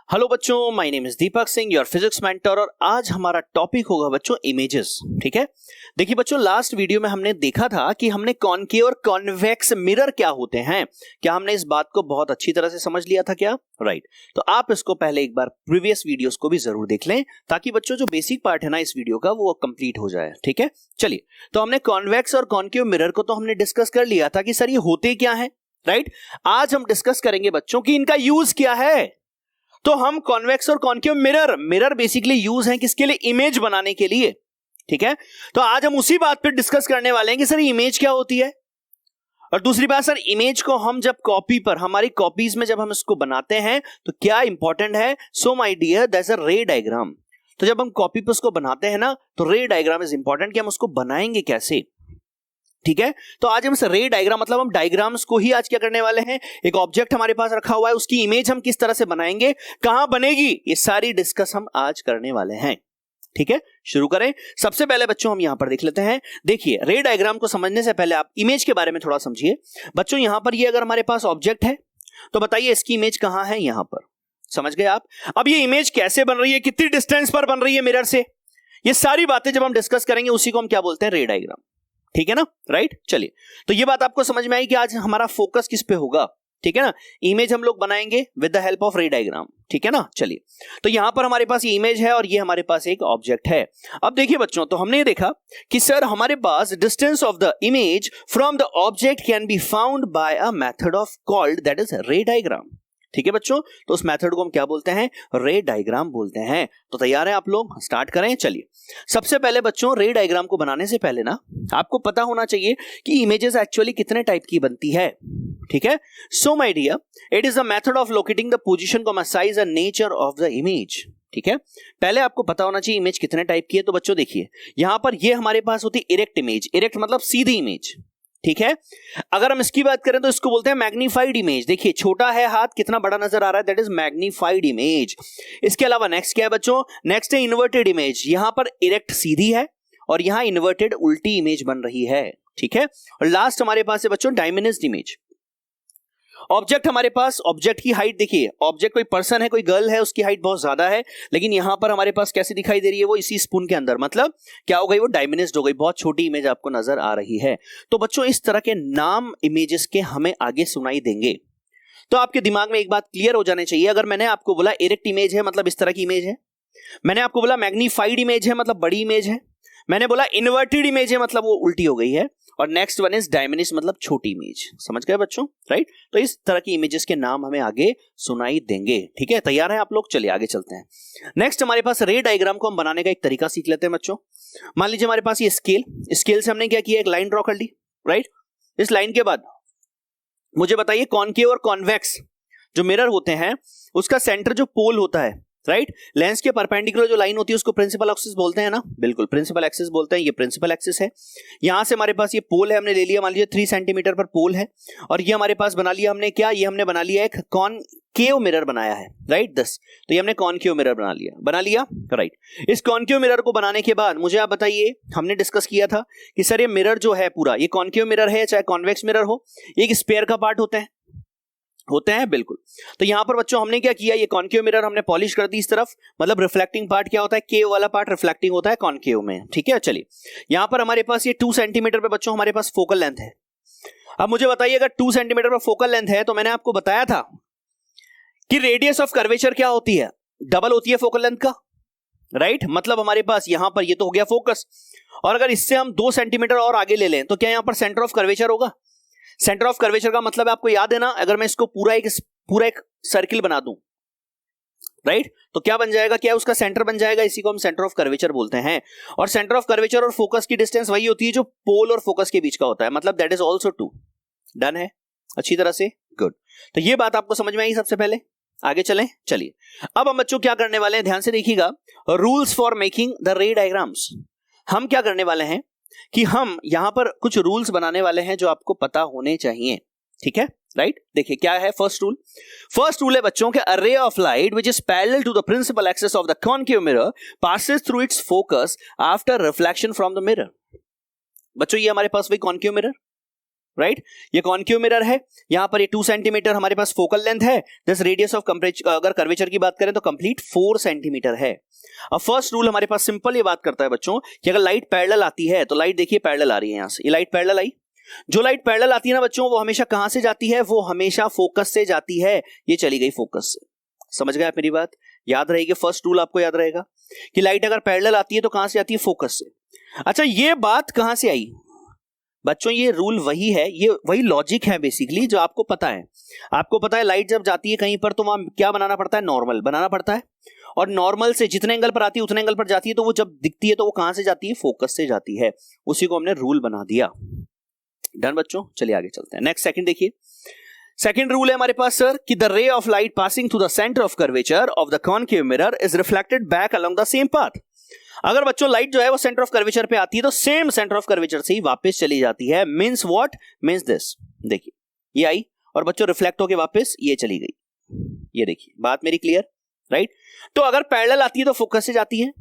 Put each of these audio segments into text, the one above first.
Hello बच्चों, my name is Deepak Singh, your physics mentor. और आज हमारा टॉपिक होगा बच्चों इमेजेस। ठीक है, देखिए बच्चों, लास्ट वीडियो में हमने देखा था कि हमने कॉनकेव और कॉन्वेक्स मिरर क्या होते हैं। क्या हमने इस बात को बहुत अच्छी तरह से समझ लिया था क्या? राइट। तो आप इसको पहले एक बार प्रीवियस वीडियोस को भी जरूर देख लें ताकि बच्चों जो बेसिक पार्ट है ना इस वीडियो का वो कंप्लीट हो जाए। ठीक है, चलिए, तो हमने कॉन्वेक्स और कॉनकेव मिरर को तो हमने डिस्कस कर लिया था कि सर ये होते क्या है। राइट, आज हम डिस्कस करेंगे बच्चों कि इनका यूज क्या है। तो हम कॉन्वेक्स और कॉनकेव मिरर बेसिकली यूज हैं किसके लिए? इमेज बनाने के लिए। ठीक है, तो आज हम उसी बात पे डिस्कस करने वाले हैं कि सर इमेज क्या होती है। और दूसरी बात, सर इमेज को हम जब कॉपी पर हमारी कॉपीज में जब हम इसको बनाते हैं तो क्या इंपॉर्टेंट है? So my dear, that's a ray diagram. तो जब हम कॉपी पर उसको बनाते हैं ना तो रे डायग्राम इज इंपॉर्टेंट कि हम उसको बनाएंगे कैसे। ठीक है, तो आज हम इस रे डायग्राम मतलब हम डायग्राम्स को ही आज क्या करने वाले हैं। एक ऑब्जेक्ट हमारे पास रखा हुआ है, उसकी इमेज हम किस तरह से बनाएंगे, कहां बनेगी, ये सारी डिस्कस हम आज करने वाले हैं। ठीक है, शुरू करें। सबसे पहले बच्चों हम यहां पर देख लेते हैं। देखिए, रे डायग्राम को समझने से पहले आप इमेज के बारे में थोड़ा समझिए। बच्चों यहां पर ये अगर हमारे पास ऑब्जेक्ट है तो बताइए इसकी इमेज कहां है? यहां पर। समझ गए आप? अब ये इमेज कैसे बन रही है, कितनी डिस्टेंस पर बन रही है मिरर से, ये सारी बातें जब हम डिस्कस करेंगे उसी को हम क्या बोलते हैं? रे डायग्राम। ठीक है ना? राइट, चलिए, तो ये बात आपको समझ में आई कि आज हमारा फोकस किस पे होगा। ठीक है ना, इमेज हम लोग बनाएंगे विद द हेल्प ऑफ रे डायग्राम। ठीक है ना, चलिए, तो यहां पर हमारे पास ये इमेज है और ये हमारे पास एक ऑब्जेक्ट है। अब देखिए बच्चों, तो हमने ये देखा कि सर हमारे पास distance of the image from the object can be found by a method of called that is ray diagram. ठीक है बच्चों, तो उस मेथड को हम क्या बोलते हैं? रे डायग्राम बोलते हैं। तो तैयार है आप लोग? स्टार्ट करें। चलिए, सबसे पहले बच्चों रे डायग्राम को बनाने से पहले ना आपको पता होना चाहिए कि इमेजेस एक्चुअली कितने टाइप की बनती है। ठीक है, so my dear, it is the method of locating the position, size and nature of the image. ठीक है, पहले आपको पता होना चाहिए इमेज कितने टाइप की है। तो बच्चों देखिए, यहां पर ये हमारे पास होती है इरेक्ट इमेज। इरेक्ट मतलब सीधी इमेज। ठीक है, अगर हम इसकी बात करें तो इसको बोलते हैं मैग्नीफाइड इमेज। देखिए छोटा है हाथ, कितना बड़ा नजर आ रहा है, दैट इज मैग्नीफाइड इमेज। इसके अलावा नेक्स्ट क्या है बच्चों? नेक्स्ट है इन्वर्टेड इमेज। यहां पर इरेक्ट सीधी है और यहां इन्वर्टेड उल्टी इमेज बन रही है। ठीक है, और लास्ट हमारे पास है बच्चों डायमिनिज्ड इमेज। ऑब्जेक्ट हमारे पास, ऑब्जेक्ट की हाइट देखिए, ऑब्जेक्ट कोई पर्सन है, कोई गर्ल है, उसकी हाइट बहुत ज्यादा है, लेकिन यहां पर हमारे पास कैसी दिखाई दे रही है? वो इसी स्पून के अंदर, मतलब क्या हो गई? वो डायमिनिज्ड हो गई, बहुत छोटी इमेज आपको नजर आ रही है। तो बच्चों इस तरह के नाम इमेजेस के हमें आगे सुनाई देंगे। तो आपके दिमाग में एक बात क्लियर हो जानी चाहिए। अगर मैंने आपको बोला इरेक्ट इमेज है मतलब इस तरह की इमेज है, मैंने आपको बोला मैग्नीफाइड इमेज है मतलब बड़ी इमेज है, मैंने बोला इन्वर्टेड इमेज है मतलब वो उल्टी हो गई है, और नेक्स्ट वन इज डायमिनिश मतलब छोटी इमेज। समझ गए बच्चों? राइट, तो इस तरह की इमेजेस के नाम हमें आगे सुनाई देंगे। ठीक है, तैयार हैं आप लोग? चलिए आगे चलते हैं। नेक्स्ट हमारे पास रे डायग्राम को हम बनाने का एक तरीका सीख लेते हैं बच्चों। मान लीजिए हमारे पास ये स्केल से हमने क्या किया? एक लाइन ड्रॉ कर ली। राइट, इस लाइन के बाद मुझे बताइए कॉनकेव और कॉन्वेक्स जो मिरर होते हैं उसका सेंटर जो पोल होता है, राइट, लेंस के परपेंडिकुलर जो लाइन होती है उसको प्रिंसिपल एक्सिस बोलते हैं ना? बिल्कुल, प्रिंसिपल एक्सिस बोलते हैं। ये प्रिंसिपल एक्सिस है। यहां से हमारे पास ये पोल है, हमने ले लिया, मान लीजिए 3 सेंटीमीटर पर पोल है, और ये हमारे पास बना लिया हमने क्या? ये हमने बना लिया एक कॉनकेव मिरर बनाया है। राइट, तो ये हमने कॉनकेव मिरर बना लिया। राइट, इस कॉनकेव मिरर को बनाने के बाद मुझे आप बताइए, हमने डिस्कस किया था कि सर ये मिरर जो है पूरा, ये कॉनकेव मिरर है चाहे कॉन्वेक्स मिरर हो, ये एक स्पेयर का पार्ट होते हैं। बिल्कुल, तो यहां पर बच्चों हमने क्या किया? ये कॉनकेव मिरर हमने पॉलिश कर दी इस तरफ, मतलब रिफ्लेक्टिंग पार्ट क्या होता है? केव वाला पार्ट रिफ्लेक्टिंग होता है कॉनकेव में। ठीक है, चलिए, यहां पर हमारे पास ये 2 सेंटीमीटर पे बच्चों हमारे पास फोकल लेंथ है। अब मुझे बताइए, अगर 2 सेंटीमीटर पर फोकल लेंथ है तो मैंने आपको बताया था कि रेडियस ऑफ कर्वेचर क्या होती है? डबल होती है फोकल लेंथ का। राइट, मतलब हमारे पास यहां पर ये तो हो गया फोकस, और अगर इससे हम 2 सेंटीमीटर और आगे ले लें तो क्या यहां पर सेंटर ऑफ कर्वेचर होगा? सेंटर ऑफ कर्वेचर का मतलब आपको याद है ना? अगर मैं इसको पूरा एक सर्किल बना दूं, राइट, तो क्या बन जाएगा? क्या उसका सेंटर बन जाएगा? इसी को हम सेंटर ऑफ कर्वेचर बोलते हैं। और सेंटर ऑफ कर्वेचर और फोकस की डिस्टेंस वही होती है जो पोल और फोकस के बीच का होता है, मतलब दैट इज ऑल्सो 2। डन है अच्छी तरह से? गुड, तो ये बात आपको समझ में आई। सबसे पहले आगे चलें। चलिए, अब हम बच्चों क्या करने वाले हैं, ध्यान से देखिएगा। रूल्स फॉर मेकिंग द रे डायग्राम्स। हम क्या करने वाले हैं कि हम यहां पर कुछ रूल्स बनाने वाले हैं जो आपको पता होने चाहिए। ठीक है, राइट, देखिए क्या है फर्स्ट रूल है बच्चों के a ray of light which is parallel to the principal axis of the concave mirror passes through its focus after reflection from the mirror. बच्चों ये हमारे पास वही कॉनकेव मिरर, राइट ये कॉन्केव मिरर है, यहां पर ये 2 सेंटीमीटर हमारे पास फोकल लेंथ है, दिस रेडियस ऑफ अगर कर्वेचर की बात करें तो कंप्लीट 4 सेंटीमीटर है। अब फर्स्ट रूल हमारे पास सिंपल ये बात करता है बच्चों कि अगर लाइट पैरेलल आती है तो लाइट देखिए पैरेलल आ रही है, यहां से ये लाइट पैरेलल आई, जो लाइट पैरेलल आती है ना बच्चों वो हमेशा कहां से जाती है, वो हमेशा फोकस से जाती है, ये चली गई फोकस से। समझ गए आप मेरी बात, याद रहेगी, फर्स्ट रूल आपको याद रहेगा कि लाइट अगर पैरेलल आती है तो कहां से आती है, फोकस से। अच्छा ये बात कहां से आई बच्चों, ये रूल वही है, ये वही लॉजिक है बेसिकली जो आपको पता है। आपको पता है लाइट जब जाती है कहीं पर तो वहां क्या बनाना पड़ता है, नॉर्मल बनाना पड़ता है, और नॉर्मल से जितने एंगल पर आती है उतने एंगल पर जाती है, तो वो जब दिखती है तो वो कहां से जाती है, फोकस से जाती है। उसी को हमने रूल बना दिया। डन बच्चों, चलिए आगे चलते हैं। नेक्स्ट सेकंड देखिए, सेकंड रूल है हमारे पास सर कि the ray of light passing through the centre of curvature of the concave mirror is reflected back along the same path. अगर बच्चों लाइट जो है वो सेंटर ऑफ कर्वेचर पे आती है तो सेम सेंटर ऑफ कर्वेचर से ही वापस चली जाती है। मींस व्हाट, मींस दिस, देखिए ये आई और बच्चों रिफ्लेक्ट होके वापस ये चली गई, ये देखिए बात मेरी क्लियर, राइट। तो अगर पैरेलल आती है तो फोकस से जाती है,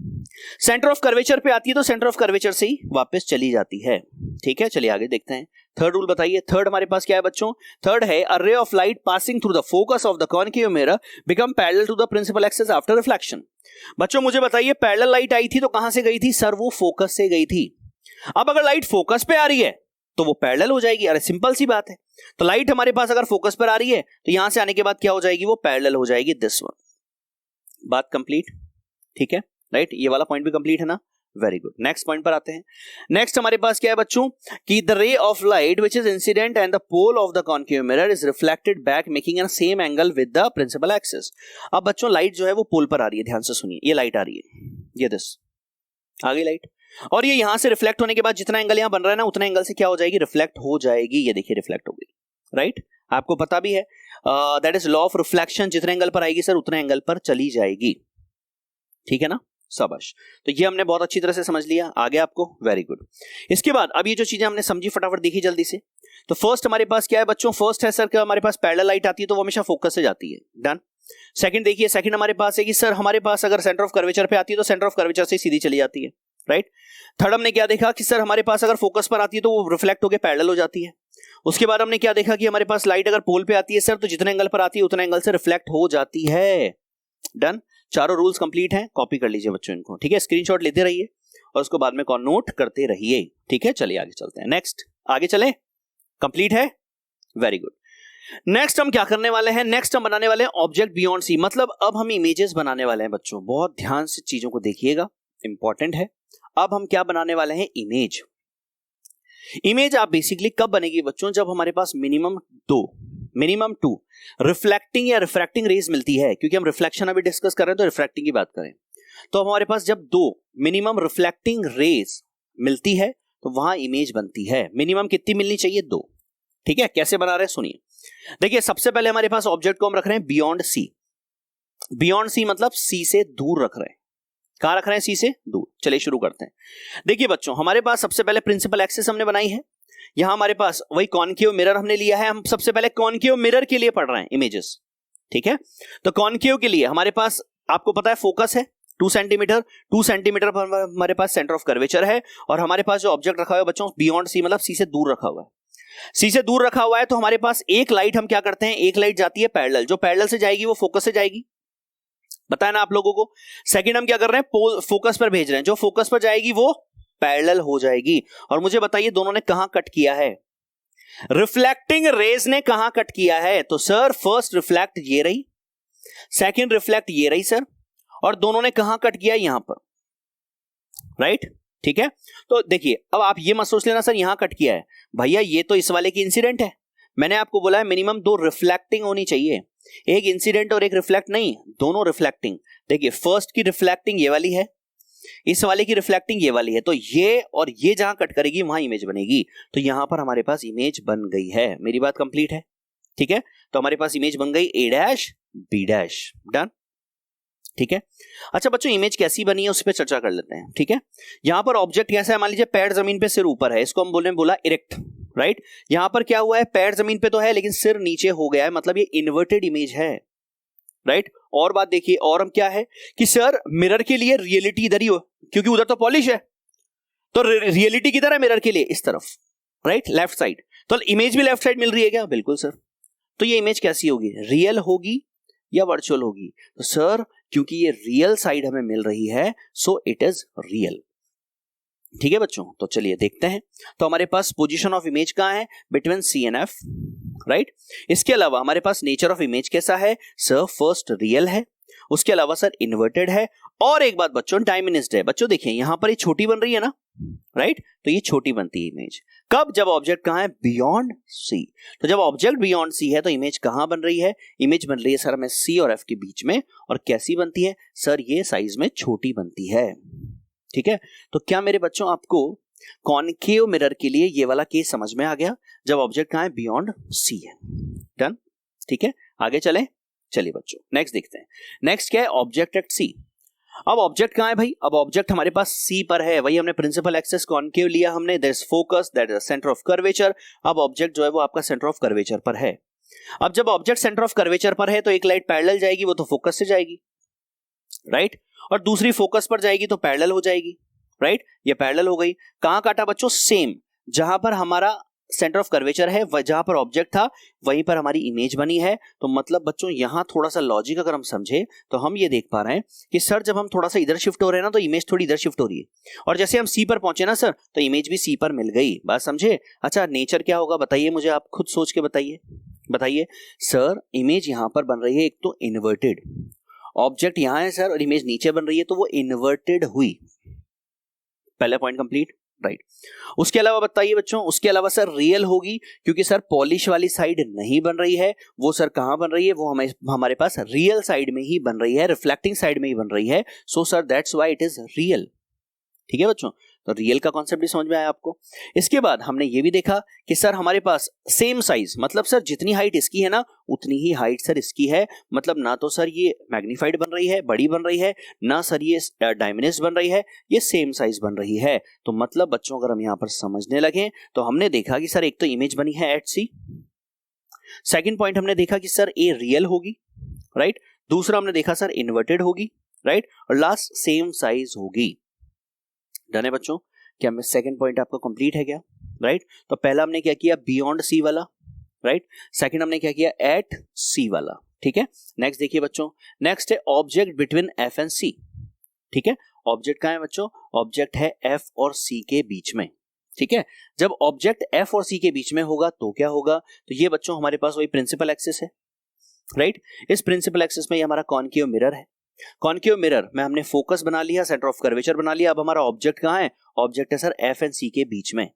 सेंटर ऑफ कर्वेचर पे आती है तो सेंटर ऑफ कर्वेचर से ही वापस चली जाती है। ठीक है, चलिए आगे देखते हैं। थर्ड रूल बताइए, थर्ड हमारे पास क्या है बच्चों, थर्ड है a ray of light passing through the focus of the concave mirror become parallel to the principal axis after reflection. बच्चों मुझे बताइए पैरेलल लाइट आई थी तो कहां से गई थी, सर वो फोकस से गई थी। अब अगर लाइट फोकस पे आ रही है तो वो पैरेलल हो जाएगी, अरे सिंपल सी बात है। तो लाइट हमारे पास अगर फोकस पर आ रही है तो यहां से आने के बाद क्या हो जाएगी, वो पैरेलल हो जाएगी, दिस वन। बात कंप्लीट, ठीक है, राइट, ये वाला पॉइंट भी कंप्लीट है ना, वेरी गुड। नेक्स्ट पॉइंट पर आते हैं। नेक्स्ट हमारे पास क्या है बच्चों कि the ray of light which is incident and the pole of the concave mirror is reflected back making an same angle with the principal axis. अब बच्चों लाइट जो है वो पोल पर आ रही है, ध्यान से सुनिए, ये लाइट आ रही है, ये दिस आ गई लाइट, और ये यहां से रिफ्लेक्ट होने के बाद जितना एंगल यहां बन रहा है ना उतना एंगल से क्या हो जाएगी, रिफ्लेक्ट हो जाएगी, ये देखिए रिफ्लेक्ट हो गई, राइट। आपको पता भी है that is law of reflection, जितने एंगल पर आएगी सर उतने एंगल पर चली जाएगी, ठीक है ना, शाबाश। तो ये हमने बहुत अच्छी तरह से समझ लिया, आगे आपको, वेरी गुड। इसके बाद अब ये जो चीजें हमने समझी फटाफट देखी जल्दी से। तो फर्स्ट हमारे पास क्या है बच्चों, फर्स्ट है सर कि हमारे पास पैरेलल लाइट आती है तो वो हमेशा फोकस से जाती है, डन। सेकंड देखिए, सेकंड हमारे पास है कि सर हमारे पास अगर सेंटर ऑफ कर्वेचर पे आती है तो सेंटर ऑफ कर्वेचर से सीधी चली जाती है, राइट। थर्ड हमने क्या देखा कि सर हमारे पास अगर फोकस पर आती है तो वो रिफ्लेक्ट होकर पैरेलल हो जाती है। उसके बाद हमने क्या देखा कि हमारे पास लाइट अगर पोल पे आती है सर तो जितने एंगल पर आती है उतने एंगल से रिफ्लेक्ट हो जाती है, डन। चारों रूल्स कंप्लीट हैं, कॉपी कर लीजिए बच्चों इनको, ठीक है, स्क्रीनशॉट लेते रहिए और उसको बाद में नोट करते रहिए, ठीक है। चलिए आगे चलते हैं, नेक्स्ट आगे चले, कंप्लीट है, वेरी गुड। नेक्स्ट हम क्या करने वाले हैं, नेक्स्ट हम बनाने वाले हैं ऑब्जेक्ट बियॉन्ड सी, मतलब अब हम इमेजेस बनाने वाले हैं बच्चों, बहुत ध्यान से चीजों को देखिएगा, इंपॉर्टेंट है। अब हम क्या बनाने वाले हैं, इमेज। इमेज आप बेसिकली कब बनेगी बच्चों, जब हमारे पास मिनिमम टू रिफ्लेक्टिंग या रिफ्रैक्टिंग रेज मिलती है, क्योंकि हम रिफ्लेक्शन अभी डिस्कस कर रहे हैं तो रिफ्रैक्टिंग की बात करें, तो हमारे पास जब 2 मिनिमम रिफ्लेक्टिंग रेज मिलती है तो वहां इमेज बनती है। मिनिमम कितनी मिलनी चाहिए, 2, ठीक है। कैसे बना रहे हैं सुनिए, देखिए सबसे पहले हमारे पास ऑब्जेक्ट को हम रख रहे हैं बियॉन्ड सी। बियॉन्ड सी मतलब सी से दूर रख रहे हैं, कहां रख रहे हैं, सी से दूर। चलिए शुरू करते हैं। देखिए बच्चों हमारे पास सबसे पहले प्रिंसिपल एक्सिस हमने बनाई है, यहां हमारे पास वही कॉनकेव मिरर हमने लिया है, हम सबसे पहले कॉनकेव मिरर के लिए पढ़ रहे हैं इमेजेस, ठीक है। तो कॉनकेव के लिए हमारे पास आपको पता है फोकस है 2 सेंटीमीटर, 2 सेंटीमीटर पर हमारे पास सेंटर ऑफ कर्वेचर है, और हमारे पास जो ऑब्जेक्ट रखा हुआ है बच्चों बियॉन्ड सी मतलब सी से दूर रखा हुआ है। सी से दूर रखा हुआ है तो हमारे पास एक लाइट हम क्या करते हैं, एक लाइट जाती है पैरेलल, जो पैरेलल से जाएगी वो फोकस से जाएगी, बताया ना आप लोगों को। सेकंड हम क्या कर रहे हैं, फोकस पर भेज रहे हैं, जो फोकस पर जाएगी वो पैरेलल हो जाएगी। और मुझे बताइए दोनों ने कहां कट किया है, रिफ्लेक्टिंग रेज ने कहां कट किया है, तो सर फर्स्ट रिफ्लेक्ट ये रही, सेकंड रिफ्लेक्ट ये रही सर, और दोनों ने कहां कट किया, यहां पर, राइट, ठीक है। तो देखिए अब आप ये मत सोच लेना सर यहां कट किया है, भैया ये तो इस वाले की इंसिडेंट है, मैंने आपको बोला है मिनिमम 2 रिफ्लेक्टिंग होनी चाहिए, एक इंसिडेंट और एक रिफ्लेक्ट नहीं, दोनों रिफ्लेक्टिंग। देखिए फर्स्ट की रिफ्लेक्टिंग ये वाली है, इस वाले की रिफ्लेक्टिंग ये वाली है, तो ये और ये जहां कट करेगी वहां इमेज बनेगी, तो यहां पर हमारे पास इमेज बन गई है। मेरी बात कंप्लीट है, ठीक है। तो हमारे पास इमेज बन गई A dash B dash, done, ठीक है। अच्छा बच्चों इमेज कैसी बनी है उस पर चर्चा कर लेते हैं, ठीक है। यहां पर ऑब्जेक्ट कैसा है, मान लीजिए पैर जमीन पे सिर ऊपर है, इसको हम बोला इरेक्ट, राइट। यहां पर क्या हुआ है, पैर जमीन पे तो है लेकिन सिर नीचे हो गया है, मतलब ये इन्वर्टेड इमेज है, राइट। और बात देखिए, और हम क्या है कि सर मिरर के लिए रियलिटी इधर ही हो, क्योंकि उधर तो पॉलिश है, तो रियलिटी किधर है मिरर के लिए, इस तरफ, राइट, लेफ्ट साइड। तो इमेज भी लेफ्ट साइड मिल रही है क्या? बिल्कुल सर। तो ये इमेज कैसी होगी? रियल होगी या वर्चुअल होगी? तो सर क्योंकि ये रियल साइड हमें मिल रही है सो इट इज रियल। ठीक है बच्चों, तो चलिए देखते हैं। तो हमारे पास पोजीशन ऑफ इमेज कहां है? Between C and F, right. इसके अलावा हमारे पास नेचर ऑफ इमेज कैसा है? सर फर्स्ट रियल है, उसके अलावा सर इन्वर्टेड है, और एक बात बच्चों डायमिनिज्ड है। बच्चों देखिए यहां पर ये छोटी बन रही है ना, राइट, तो ये छोटी बनती है इमेज कब? जब ऑब्जेक्ट कहां है? Beyond C. तो जब ऑब्जेक्ट बियॉन्ड सी है तो इमेज कहां बन रही है? इमेज बन रही है सर हमें सी और एफ के बीच में, और कैसी बनती है? सर ये साइज में छोटी बनती है। ठीक है, तो क्या मेरे बच्चों आपको कॉनकेव मिरर के लिए ये वाला केस समझ में आ गया? जब ऑब्जेक्ट कहां है? बियॉन्ड सी है। डन, ठीक है, आगे चलें। चलिए बच्चों नेक्स्ट देखते हैं। नेक्स्ट क्या है? ऑब्जेक्ट एट सी। अब ऑब्जेक्ट कहां है भाई? अब ऑब्जेक्ट हमारे पास सी पर है, वही हमने प्रिंसिपल एक्सिस कॉनकेव लिया हमने, that is focus, that is centre of curvature. अब ऑब्जेक्ट जो है वो आपका सेंटर ऑफ कर्वेचर पर है। अब जब ऑब्जेक्ट सेंटर ऑफ कर्वेचर पर है तो एक लाइट पैरेलल जाएगी, वो तो फोकस से जाएगी, राइट, और दूसरी फोकस पर जाएगी तो पैरेलल हो जाएगी, राइट। ये पैरेलल हो गई। कहां काटा बच्चों? सेम, जहां पर हमारा सेंटर ऑफ कर्वेचर है, जहां पर ऑब्जेक्ट था वहीं पर हमारी इमेज बनी है। तो मतलब बच्चों यहां थोड़ा सा लॉजिक अगर हम समझे तो हम ये देख पा रहे हैं कि सर जब हम थोड़ा सा इधर शिफ्ट हो रहे हैं ना तो इमेज थोड़ी इधर शिफ्ट हो रही है, और जैसे हम सी पर पहुंचे ना सर तो इमेज भी सी पर मिल गई। बात समझे? अच्छा नेचर क्या होगा बताइए मुझे, आप खुद सोच के बताइए। सर इमेज यहां पर बन रही है एक तो इन्वर्टेड, ऑब्जेक्ट यहां है सर और इमेज नीचे बन रही है तो वो इन्वर्टेड हुई। पहला पॉइंट कंप्लीट, राइट। उसके अलावा बताइए बच्चों, उसके अलावा सर रियल होगी क्योंकि सर पॉलिश वाली साइड नहीं बन रही है, वो सर कहां बन रही है? वो हमारे पास रियल साइड में ही बन रही है, रिफ्लेक्टिंग साइड में ही बन रही है। So sir that's why it is real. ठीक है बच्चों, तो रियल का कॉन्सेप्ट भी समझ में आया आपको। इसके बाद हमने ये भी देखा कि सर हमारे पास सेम साइज, मतलब सर जितनी हाइट इसकी है ना उतनी ही हाइट सर इसकी है। मतलब ना तो सर ये मैग्नीफाइड बन रही है, बड़ी बन रही है, ना सर ये डायमिनिज्ड बन रही है, ये सेम साइज बन रही है। तो मतलब बच्चों अगर हम यहां पर समझने लगे तो हमने देखा कि सर एक तो इमेज बनी है एट सी, सेकेंड पॉइंट हमने देखा कि सर ए रियल होगी, राइट, दूसरा हमने देखा सर इन्वर्टेड होगी, राइट, और लास्ट सेम साइज होगी। डन है बच्चों? क्या मैं सेकंड पॉइंट आपका कंप्लीट है क्या? राइट, तो पहला हमने क्या किया? बियॉन्ड सी वाला, राइट। सेकंड हमने क्या किया? एट सी वाला। ठीक है, नेक्स्ट देखिए बच्चों, नेक्स्ट है ऑब्जेक्ट बिटवीन एफ एंड सी। ठीक है, ऑब्जेक्ट कहां है बच्चों? ऑब्जेक्ट है एफ और सी के बीच में। ठीक है, जब ऑब्जेक्ट एफ और सी के बीच में होगा तो क्या होगा? तो ये बच्चों हमारे पास वही प्रिंसिपल एक्सिस है, राइट। इस प्रिंसिपल एक्सिस में ये हमारा कॉनकेव मिरर है। कॉनकेव मिरर में हमने फोकस बना लिया, सेंटर ऑफ कर्वेचर बना लिया। अब हमारा ऑब्जेक्ट कहां है? ऑब्जेक्ट है सर एफ एंड सी के बीच में,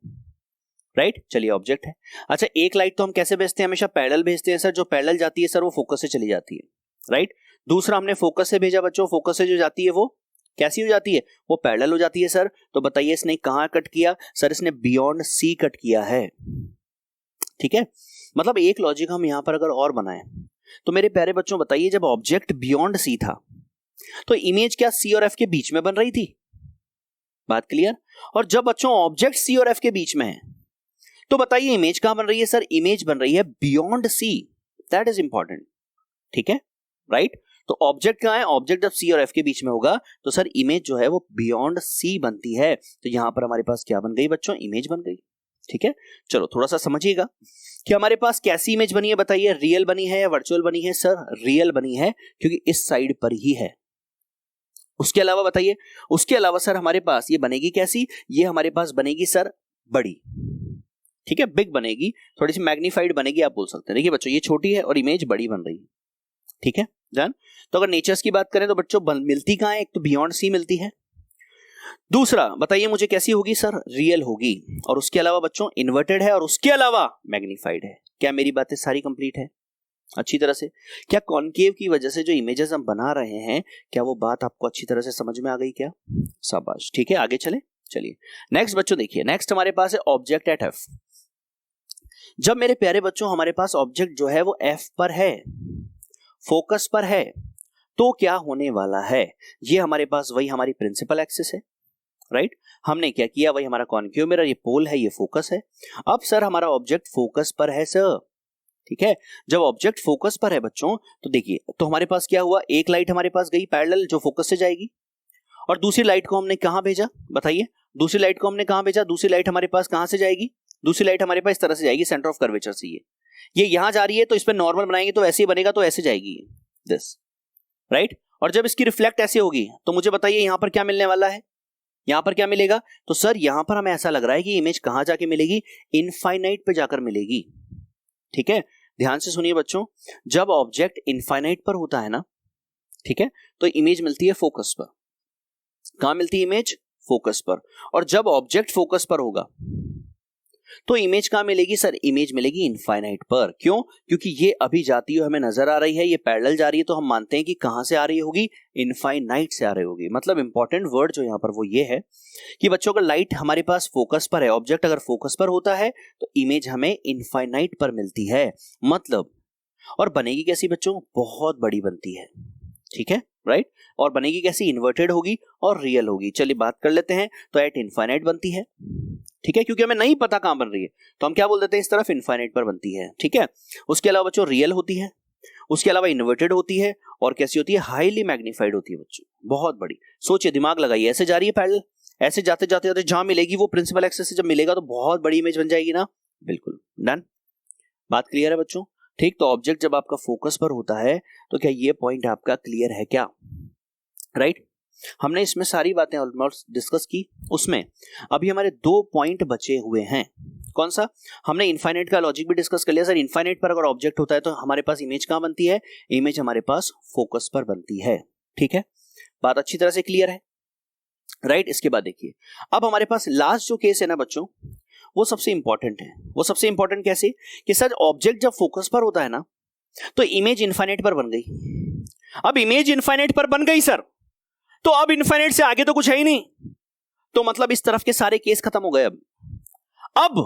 राइट। चलिए ऑब्जेक्ट है। अच्छा एक लाइट तो हम कैसे भेजते हैं? हमेशा पैरेलल भेजते हैं सर, जो पैरेलल जाती है सर वो फोकस से चली जाती है, राइट। दूसरा हमने फोकस से भेजा बच्चों, फोकस से जो जाती है वो कैसी हो जाती है? वो पैरेलल हो जाती है सर। तो बताइए इसने कहां कट किया? सर इसने बियॉन्ड सी कट किया है। ठीक है, मतलब एक लॉजिक हम यहां पर अगर और बनाएं तो मेरे प्यारे बच्चों बताइए, जब ऑब्जेक्ट बियॉन्ड सी था तो इमेज क्या सी और एफ के बीच में बन रही थी? बात क्लियर? और जब बच्चों ऑब्जेक्ट सी और एफ के बीच में है तो बताइए इमेज कहां बन रही है? सर इमेज बन रही है beyond C, that is important. ठीक है, राइट। तो ऑब्जेक्ट कहां है? ऑब्जेक्ट जब सी और एफ के बीच में होगा तो सर इमेज जो है वो बियॉन्ड सी बनती है। तो यहां पर हमारे पास क्या बन गई बच्चों? इमेज बन गई। ठीक है, चलो थोड़ा सा समझिएगा कि हमारे पास कैसी इमेज बनी है बताइए, रियल बनी है या वर्चुअल बनी है? सर रियल बनी है क्योंकि इस साइड पर ही है। उसके अलावा बताइए, उसके अलावा सर हमारे पास ये बनेगी कैसी? ये हमारे पास बनेगी सर बड़ी, ठीक है, बिग बनेगी, थोड़ी सी मैग्नीफाइड बनेगी आप बोल सकते हैं। देखिए बच्चों ये छोटी है और इमेज बड़ी बन रही है। ठीक है डन। तो अगर नेचर्स की बात करें तो बच्चों मिलती कहां है? एक तो बियॉन्ड सी मिलती है, दूसरा बताइए मुझे कैसी होगी? सर रियल होगी, और उसके अलावा बच्चों इन्वर्टेड है, और उसके अलावा मैग्नीफाइड है। क्या मेरी बातें सारी कंप्लीट है अच्छी तरह से? क्या कॉनकेव की वजह से जो इमेजेस हम बना रहे हैं क्या वो बात आपको अच्छी तरह से समझ में आ गई क्या? शाबाश, ठीक है आगे चले। चलिए नेक्स्ट बच्चों देखिए, नेक्स्ट हमारे पास है ऑब्जेक्ट एट एफ। जब मेरे प्यारे बच्चों हमारे पास ऑब्जेक्ट जो है वो एफ पर है, फोकस पर है, तो क्या होने वाला है? ये हमारे पास वही हमारी प्रिंसिपल एक्सिस है, राइट। हमने क्या किया? वही हमारा कॉनकेव मिरर, ये पोल है, ये फोकस है। अब सर हमारा ऑब्जेक्ट फोकस पर है सर, ठीक है। जब ऑब्जेक्ट फोकस पर है बच्चों तो देखिए, तो हमारे पास क्या हुआ? एक लाइट हमारे पास गई पैरेलल जो फोकस से जाएगी, और दूसरी लाइट को हमने कहां भेजा बताइए? दूसरी लाइट को हमने कहां भेजा? दूसरी लाइट हमारे पास कहां से जाएगी? दूसरी लाइट हमारे पास इस तरह से जाएगी सेंटर ऑफ कर्वेचर से, ये यहां जा रही है तो इस पे नॉर्मल बनाएंगे तो ऐसे ही बनेगा, तो ऐसे जाएगी दिस, राइट। और जब इसकी रिफ्लेक्ट ऐसे होगी तो मुझे बताइए यहां पर क्या मिलने वाला है, यहां पर क्या मिलेगा, तो सर यहां पर हमें ऐसा लग रहा है कि इमेज कहां जाके मिलेगी, इनफाइनाइट पे जाकर मिलेगी, ठीक है। ध्यान से सुनिए बच्चों, जब ऑब्जेक्ट इनफाइनाइट पर होता है ना, ठीक है, तो इमेज मिलती है फोकस पर। कहां मिलती है इमेज, फोकस पर। और जब ऑब्जेक्ट फोकस पर होगा तो इमेज कहां मिलेगी सर, इमेज मिलेगी इनफाइनाइट पर। क्यों, क्योंकि ये अभी जाती हुई हमें नजर आ रही है, ये पैरेलल जा रही है, तो हम मानते हैं कि कहां से आ रही होगी, इनफाइनाइट से आ रही होगी। मतलब इंपॉर्टेंट वर्ड जो यहां पर वो ये है कि बच्चों का लाइट हमारे पास फोकस पर है, ऑब्जेक्ट अगर फोकस पर होता है तो इमेज हमें इनफाइनाइट पर मिलती है। मतलब, और बनेगी कैसी बच्चों, बहुत बड़ी बनती है, ठीक है, राइट। और बनेगी कैसी, इन्वर्टेड होगी और रियल होगी। चलिए बात कर लेते हैं। तो एट इनफाइनाइट बनती है, ठीक है, क्योंकि हमें नहीं पता कहां बन रही है तो हम क्या बोल देते हैं, इस तरफ इनफाइनाइट पर बनती है, ठीक है। उसके अलावा बच्चों रियल होती है, उसके अलावा इन्वर्टेड होती है, और कैसी होती है, हाईली मैग्नीफाइड होती है बच्चों, बहुत बड़ी। सोचिए, दिमाग लगाइए, ऐसे जा रही है पैरेलल, ऐसे जाते जाते जाते जहां मिलेगी वो प्रिंसिपल एक्सिस से जब मिलेगा तो बहुत बड़ी इमेज बन जाएगी ना। बिल्कुल डन, बात क्लियर है बच्चों, ठीक। तो ऑब्जेक्ट जब आपका फोकस पर होता है तो क्या ये पॉइंट आपका क्लियर है क्या, राइट। हमने इसमें सारी बातें ऑलमोस्ट डिस्कस की। उसमें अभी हमारे 2 पॉइंट बचे हुए हैं। कौन सा, हमने इनफाइनाइट का लॉजिक भी डिस्कस कर लिया सर। इनफाइनाइट पर अगर ऑब्जेक्ट होता है तो हमारे पास इमेज कहां बनती है, इमेज हमारे पास फोकस पर बनती है, ठीक है। बात अच्छी तरह से क्लियर है, राइट। इसके बाद देखिए, अब हमारे पास लास्ट जो केस है ना बच्चों, वो सबसे इंपॉर्टेंट है। वो सबसे इंपॉर्टेंट कैसे, कि सर ऑब्जेक्ट जब फोकस पर होता है ना तो इमेज इनफाइनाइट पर बन गई। अब इमेज इनफाइनाइट पर बन गई सर, तो अब इनफाइनाइट से आगे तो कुछ है ही नहीं, तो मतलब इस तरफ के सारे केस खत्म हो गए। अब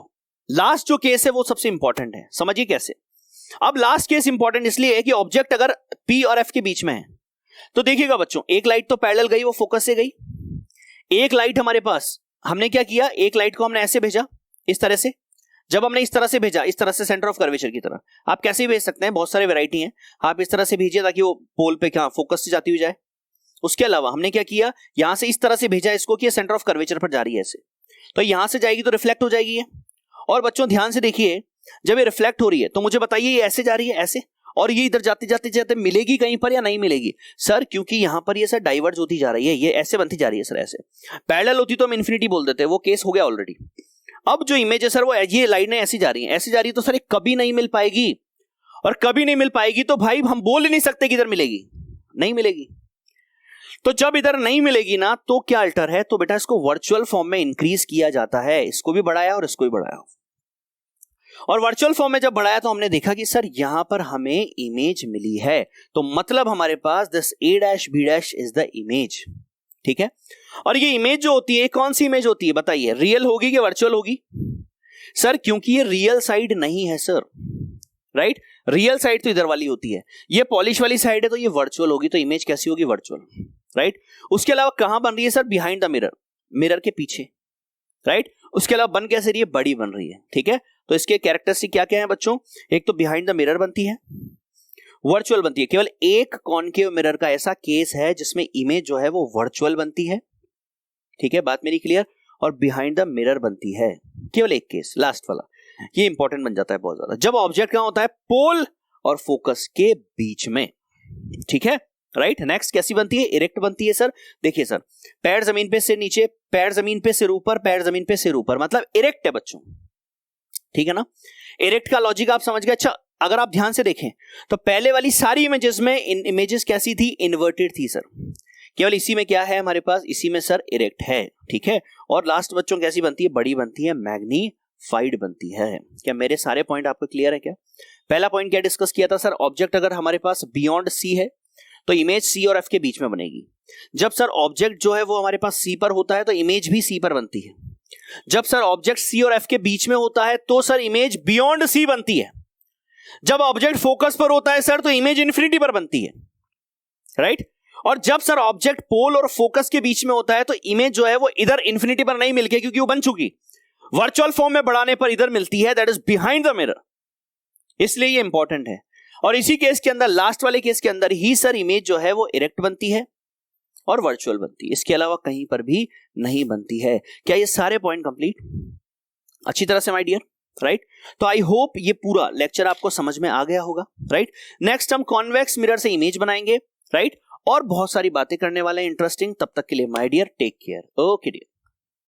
लास्ट जो केस है वो सबसे इंपॉर्टेंट है, समझिए कैसे। अब लास्ट केस इंपॉर्टेंट इसलिए है कि ऑब्जेक्ट अगर P और F के बीच में है तो देखिएगा बच्चों, एक लाइट तो पैरेलल गई, वो फोकस से गई। एक लाइट हमारे पास, हमने क्या किया, एक लाइट को हमने ऐसे भेजा, इस तरह से। जब हमने इस तरह से भेजा, इस तरह से सेंटर ऑफ कर्वेचर की तरह, आप कैसे भेज सकते हैं, बहुत सारे वैरायटी हैं। आप इस तरह से भेजिए ताकि वो पोल पे क्या फोकस से जाती हुई जाए। उसके अलावा हमने क्या किया, यहां से इस तरह से भेजा इसको कि सेंटर ऑफ कर्वेचर पर जा रही है ऐसे, तो यहां से जाएगी तो रिफ्लेक्ट हो जाएगी ये। और बच्चों ध्यान से देखिए, जब ये रिफ्लेक्ट हो रही है तो मुझे बताइए ये ऐसे जा रही है ऐसे, और ये इधर जाते जाते जाते मिलेगी कहीं पर या नहीं मिलेगी सर, क्योंकि यहां पर ये सर डाइवर्ज होती जा रही है, ये ऐसे बनती जा रही है सर, ऐसे। पैरेलल होती तो हम इन्फिनिटी बोल देते, वो केस हो गया ऑलरेडी। अब जो इमेज है सर, वो ये लाइनें ऐसी जा रही हैं, ऐसी जा रही है, तो सर ये कभी नहीं मिल पाएगी, और कभी नहीं मिल पाएगी तो भाई हम बोल ही नहीं सकते कि इधर मिलेगी, नहीं मिलेगी। तो जब इधर नहीं मिलेगी ना तो क्या अल्टर है, तो बेटा इसको वर्चुअल फॉर्म में इंक्रीज किया जाता है, इसको भी बढ़ाया और इसको भी बढ़ाया। और वर्चुअल फॉर्म में जब बढ़ाया तो हमने देखा कि सर यहां पर हमें इमेज मिली है, तो मतलब हमारे पास this A'(B' is the image, ठीक है। और ये इमेज जो होती है, कौन सी इमेज होती है बताइए, रियल होगी कि वर्चुअल होगी सर, क्योंकि ये रियल साइड नहीं है सर, राइट। रियल साइड तो इधर वाली होती है, ये पॉलिश वाली साइड है, तो ये वर्चुअल होगी, तो इमेज कैसी होगी, वर्चुअल, राइट। उसके अलावा कहां बन रही है sir, behind the mirror, mirror के पीछे, राइट। उसके अलावा बन कैसे रही है, बड़ी बन रही है, ठीक है। तो इसके कैरेक्टरिस्टिक क्या क्या है बच्चों, एक तो बिहाइंड द मिरर बनती है, वर्चुअल बनती है। केवल एक कॉनकेव मिरर का ऐसा केस है जिसमें इमेज जो है वो वर्चुअल बनती है, ठीक है, बात मेरी क्लियर। और बिहाइंड द मिरर बनती है, केवल एक केस, लास्ट वाला, ये इंपॉर्टेंट बन जाता है बहुत ज्यादा, जब ऑब्जेक्ट कहां होता है, पोल और फोकस के बीच में, ठीक है, राइट। नेक्स्ट कैसी बनती है, इरेक्ट बनती है सर। देखिए सर, पैर जमीन पे सिर नीचे, पैर जमीन पे सिर ऊपर, पैर जमीन पे सिर ऊपर, मतलब इरेक्ट है बच्चों, ठीक है ना। इरेक्ट का लॉजिक आप समझ गए। अच्छा, अगर आप ध्यान से देखें तो पहले वाली सारी इमेजेस में इमेजेस कैसी थी, इन्वर्टेड थी सर, केवल इसी में क्या है हमारे पास, इसी में सर इरेक्ट है, ठीक है। और लास्ट बच्चों कैसी बनती है, बड़ी बनती है, मैग्नीफाइड बनती है। क्या मेरे सारे पॉइंट आपको क्लियर है क्या। पहला पॉइंट क्या डिस्कस किया था सर, ऑब्जेक्ट अगर हमारे पास बियॉन्ड सी है तो इमेज सी और एफ के बीच में बनेगी। जब सर ऑब्जेक्ट जो है वो हमारे पास सी पर होता है तो इमेज भी सी पर बनती है। जब सर ऑब्जेक्ट सी और एफ के बीच में होता है तो सर इमेज बियॉन्ड सी बनती है। जब ऑब्जेक्ट फोकस पर होता है सर तो इमेज इन्फिनिटी पर बनती है, राइट। और जब सर ऑब्जेक्ट पोल और फोकस के बीच में होता है तो इमेज जो है वो इधर इन्फिनिटी पर नहीं मिलती, क्योंकि वो बन चुकी, वर्चुअल फॉर्म में बढ़ाने पर इधर मिलती है, that is behind the mirror, इसलिए ये इंपॉर्टेंट है। और इसी केस के अंदर, लास्ट वाले केस के अंदर ही सर इमेज जो है वो इरेक्ट बनती है और वर्चुअल बनती है, इसके अलावा कहीं पर भी नहीं बनती है। क्या ये सारे पॉइंट कंप्लीट, अच्छी तरह से माय डियर, राइट। तो आई होप ये पूरा लेक्चर आपको समझ में आ गया होगा, राइट। नेक्स्ट हम कॉन्वेक्स मिरर से इमेज बनाएंगे, राइट, और बहुत सारी बातें करने वाले इंटरेस्टिंग। तब तक के लिए my dear take care, okay dear.